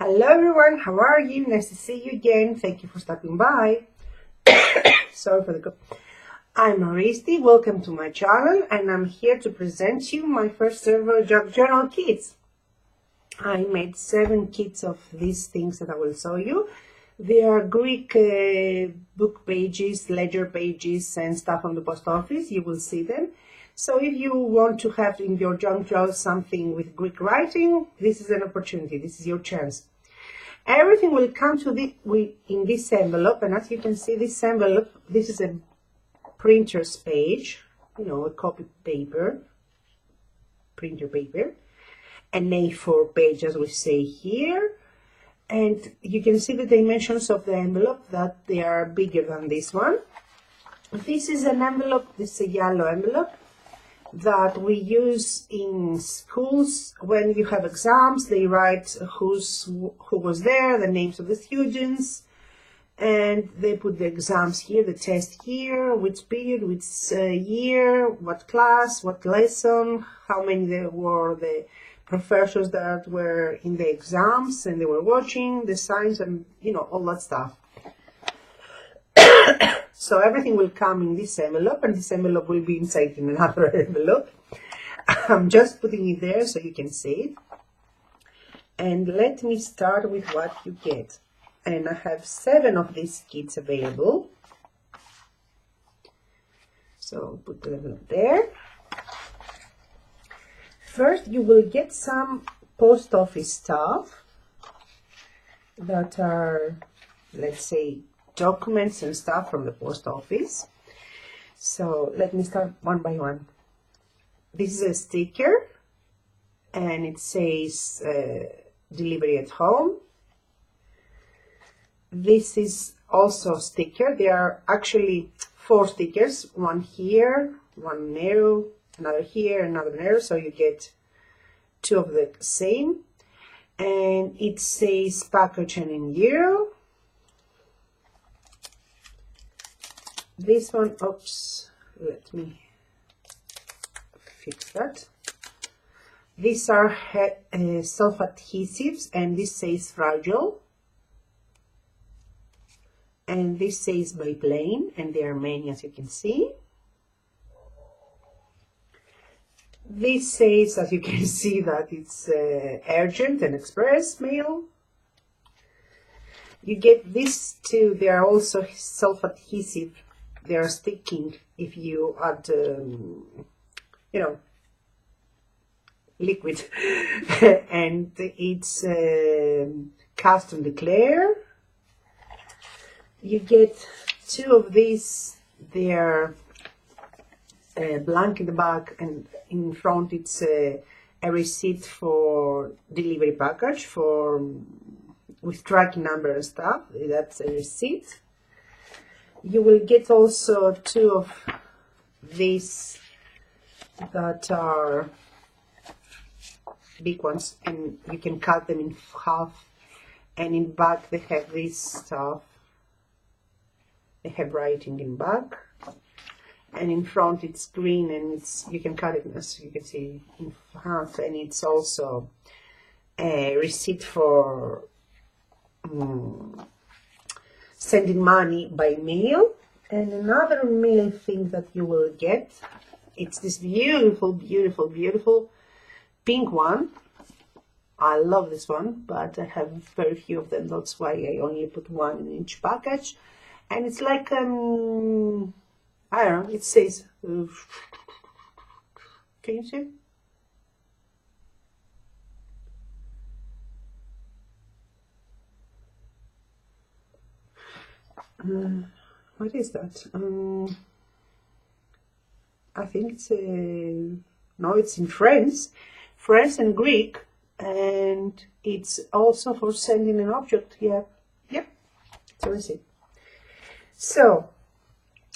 Hello everyone, how are you? Nice to see you again. Thank you for stopping by. Sorry for the cough. I'm Aristi, welcome to my channel, and I'm here to present you my first ever journal kits. I made 7 kits of these things that I will show you. They are Greek book pages, ledger pages, and stuff from the post office. You will see them. So if you want to have in your junk drawer something with Greek writing, this is an opportunity. This is your chance. Everything will come to in this envelope, and as you can see, this envelope, this is a printer's page, a copy paper, printer paper, an A4 page, as we say here. And you can see the dimensions of the envelope, that they are bigger than this one. This is an envelope, this is a yellow envelope that we use in schools when you have exams. They write who was there, the names of the students, and they put the exams here, the test here, which period, which year, what class, what lesson, how many there were the professors that were in the exams and they were watching the signs, and all that stuff. So everything will come in this envelope, and this envelope will be inside in another envelope. I'm just putting it there so you can see it. And let me start with what you get. And I have 7 of these kits available. So put the envelope there. First, you will get some post office stuff that are, let's say, documents and stuff from the post office. So let me start one by one. This is a sticker, and it says delivery at home. This is also a sticker. There are actually 4 stickers, one here, one narrow, another here, another narrow, so you get 2 of the same. And it says package and in euro. This one, oops, let me fix that. These are self-adhesives, and this says fragile. And this says biplane, and there are many, as you can see. This says, as you can see, that it's urgent and express mail. You get these 2, they are also self-adhesive. They are sticking if you add, liquid. And it's custom declare. You get 2 of these. They are blank in the back, and in front it's a receipt for delivery package with tracking number and stuff. That's a receipt. You will get also 2 of these that are big ones, and you can cut them in half, and in back they have this stuff. They have writing in back, and in front it's green, and you can cut it, as you can see, in half, and it's also a receipt for sending money by mail. And another mail thing that you will get, it's this beautiful, beautiful, beautiful pink one. I love this one, but I have very few of them. That's why I only put 1 in each package. And it's like, I don't know, it says, can you see? What is that? I think it's no, it's in French and Greek, and it's also for sending an object. Yep. So is it. So,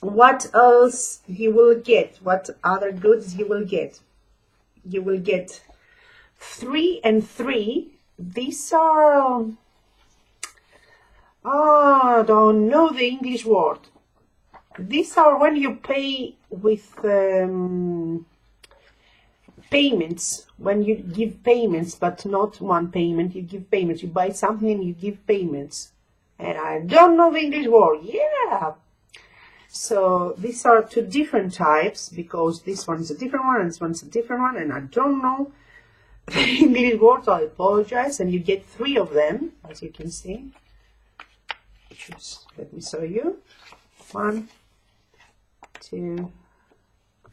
what else you will get? What other goods you will get? You will get 3 and 3. These are, I don't know the English word. These are when you pay with payments, when you give payments, but not one payment, you give payments. You buy something and you give payments. And I don't know the English word. Yeah. So these are two different types, because this one is a different one and this one's a different one, and I don't know the English word, so I apologize. And you get 3 of them, as you can see. Just let me show you. 1, 2,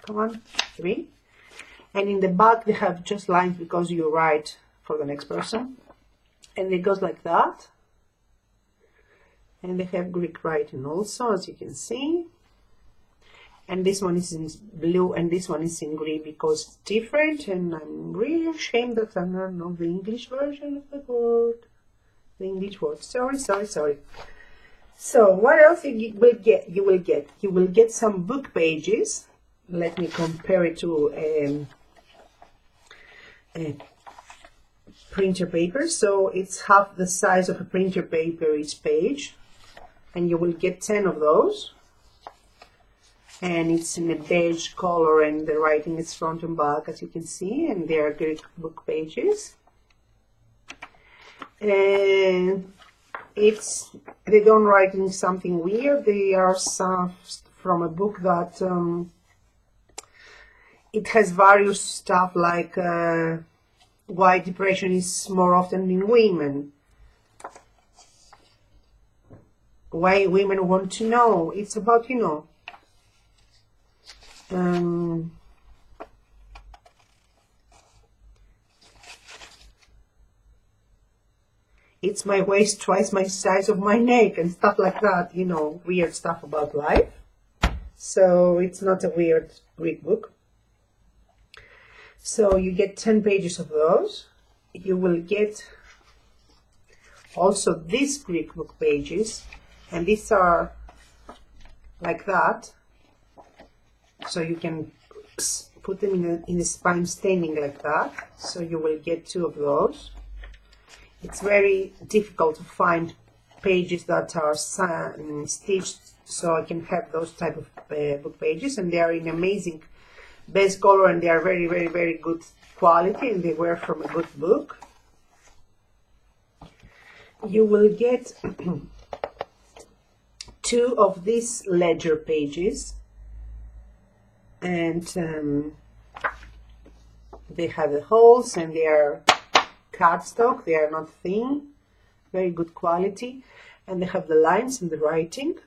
come on, 3. And in the back they have just lines because you write for the next person. And it goes like that. And they have Greek writing also, as you can see. And this one is in blue and this one is in green because it's different. And I'm really ashamed that I don't know the English version of the word. The English word. Sorry. So what else you will get? You will get some book pages. Let me compare it to a printer paper. So it's half the size of a printer paper each page. And you will get 10 of those. And it's in a beige color, and the writing is front and back, as you can see, and they are Greek book pages. And they don't write in something weird. They are some from a book that it has various stuff like why depression is more often in women. Why women want to know. It's about, you know, it's my waist twice my size of my neck and stuff like that, you know, weird stuff about life. So it's not a weird Greek book. So you get 10 pages of those. You will get also these Greek book pages, and these are like that. So you can put them in the spine standing like that. So you will get 2 of those. It's very difficult to find pages that are stitched, so I can have those type of book pages, and they are in amazing base color, and they are very, very, very good quality, and they were from a good book. You will get 2 of these ledger pages. And they have the holes, and they are cardstock, they are not thin, very good quality, and they have the lines and the writing.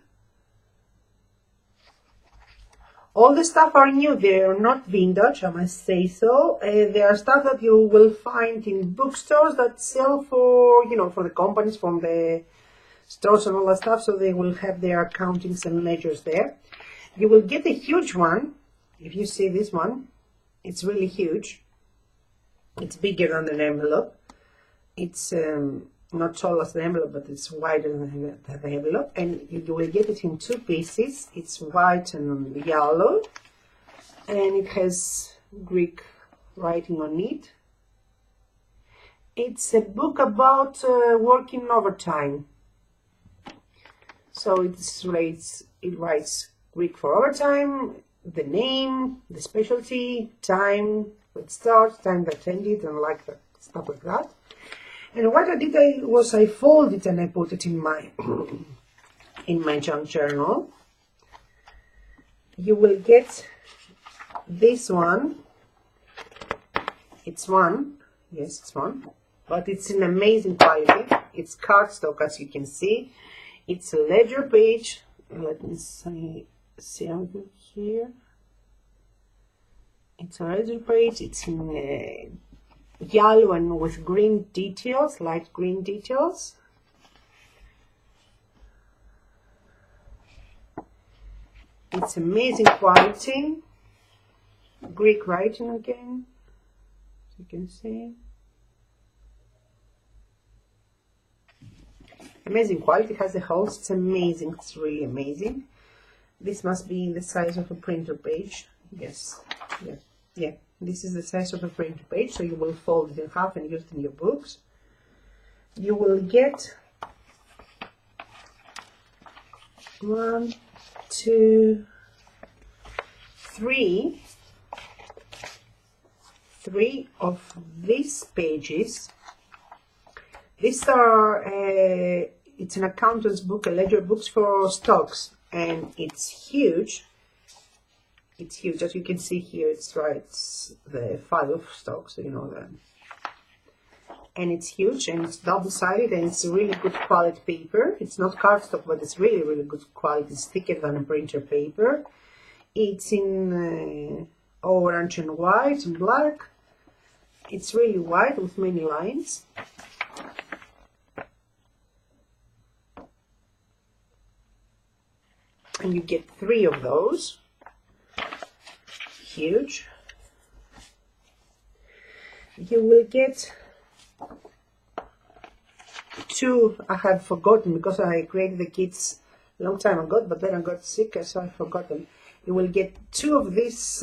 All the stuff are new, they are not vintage, I must say so. They are stuff that you will find in bookstores that sell for, you know, for the companies, from the stores and all that stuff, so they will have their accountings and ledgers there. You will get a huge one. If you see this one, it's really huge. It's bigger than an envelope. It's not tall as the envelope, but it's wider than the envelope. And you will get it in 2 pieces. It's white and yellow. And it has Greek writing on it. It's a book about working overtime. So it writes Greek for overtime, the name, the specialty, time it starts, time that ended, and like that, stuff like that. And what I did was I folded and I put it in my in my junk journal. You will get this one. It's one, yes, it's one, but it's in amazing quality. It's cardstock, as you can see. It's a ledger page. Let me see something here. It's a ledger page. It's in yellow and with green details, light green details. It's amazing quality. Greek writing again, as you can see. Amazing quality. It has the holes. It's amazing. It's really amazing. This must be the size of a printer page. Yes. Yeah. This is the size of a printer page. So you will fold it in half and use it in your books. You will get 1, 2, 3 3 of these pages. These are, it's an accountant's book, a ledger books for stocks, and it's huge. It's huge, as you can see here. It's the file of stocks, you know that. And it's huge, and it's double-sided, and it's a really good quality paper. It's not cardstock, but it's really, really good quality. It's thicker than a printer paper. It's in orange and white and black. It's really white with many lines. And you get 3 of those. Huge. You will get 2. I have forgotten because I created the kits a long time ago, but then I got sick, so I forgot them. You will get 2 of this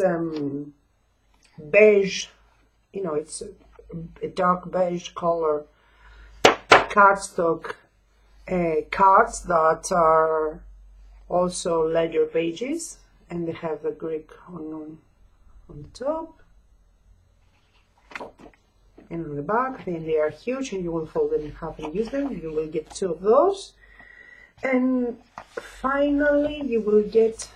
beige, you know, it's a dark beige color cardstock cards that are also ledger pages, and they have the Greek on the top and on the back, and they are huge, and you will fold them in half and use them. You will get 2 of those, and finally you will get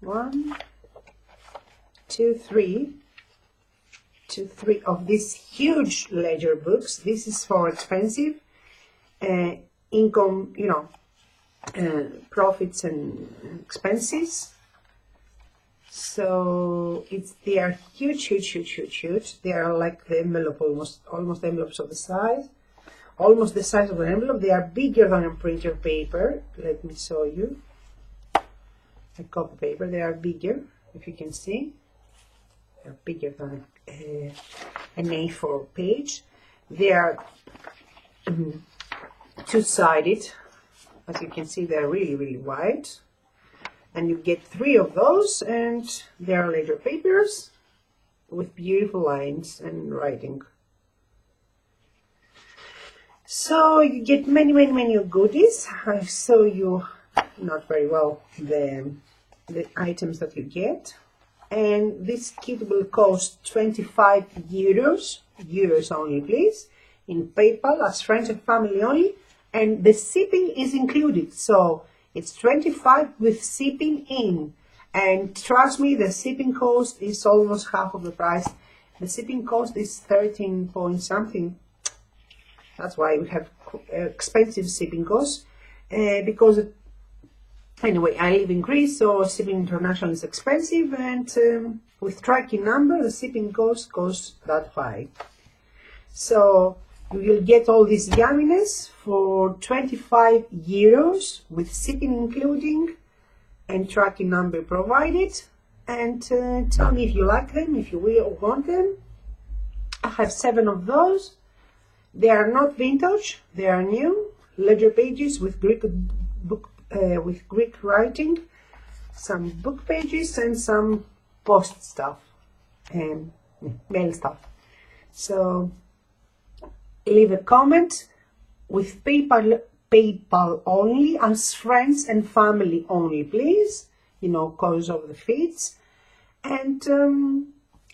1, 2, 3 of these huge ledger books. This is for expensive income, you know, profits and expenses. So they are huge. They are like the envelope, almost envelopes of the size, almost the size of an envelope. They are bigger than a printer paper. Let me show you. A copy paper. They are bigger, if you can see. They are bigger than an A4 page. They are two-sided. As you can see, they are really, really wide. And you get 3 of those, and they are ledger papers with beautiful lines and writing. So you get many goodies. I show you not very well the items that you get. And this kit will cost 25 euros, euros only please, in PayPal as friends and family only, and the shipping is included. So it's 25 with shipping in, and trust me, the shipping cost is almost half of the price. The shipping cost is 13 point something. That's why we have expensive shipping costs, because anyway, I live in Greece, so shipping international is expensive, and with tracking number, the shipping cost goes that high. So you will get all this yumminess for 25 euros with shipping including and tracking number provided. And tell me if you like them, if you will want them. I have 7 of those. They are not vintage, they are new ledger pages with Greek book with Greek writing, some book pages, and some post stuff and mail stuff. So leave a comment with PayPal only, as friends and family only, please, you know, cause of the feeds. And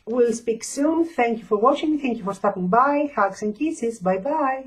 we'll speak soon. Thank you for watching. Thank you for stopping by. Hugs and kisses. Bye bye.